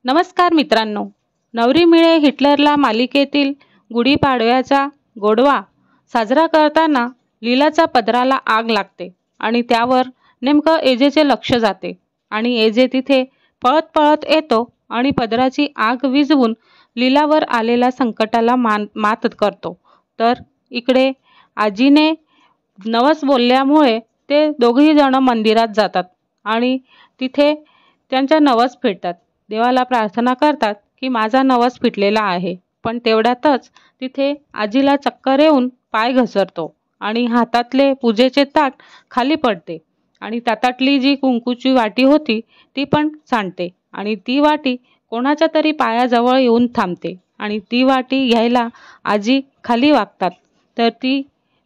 नमस्कार मित्रांनो, नवरी मिळे हिटलरला मालिकेतील गुढीपाडव्याचा गोडवा साजरा करताना लीलाचा पदराला आग लागते आणि त्यावर नेमकं एजेचे लक्ष जाते आणि एजे तिथे पळत पळत येतो आणि पदराची आग विझवून लीलावर आलेल्या संकटाला मात करतो। तर इकडे आजीने नवस बोलल्यामुळे ते दोघेही जण मंदिरात जातात आणि तिथे त्यांचा नवस फेडतात। देवाला प्रार्थना करतात की माझा नवस फिटलेला आहे, पण तेवढ्यातच तिथे आजीला चक्कर येऊन पाय घसरतो आणि हातातले पूजेचे ताट खाली पडते आणि ताटातली जी कुंकूची वाटी होती ती पण सांडते आणि ती वाटी कोणाच्या तरी पायाजवळ येऊन थांबते आणि ती वाटी घ्यायला आजी खाली वागतात, तर ती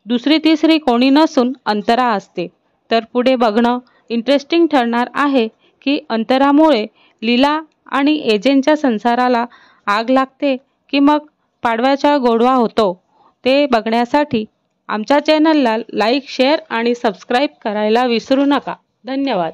दुसरी तिसरी कोणी नसून अंतरा असते। तर पुढे बघणं इंटरेस्टिंग ठरणार आहे की अंतरामुळे लीला आणि एजेंच्या संसाराला आग लागते की मग पाडव्याचा गोडवा होतो। ते बघण्यासाठी आमच्या चॅनलला लाईक, शेअर आणि सबस्क्राईब करायला विसरू नका। धन्यवाद।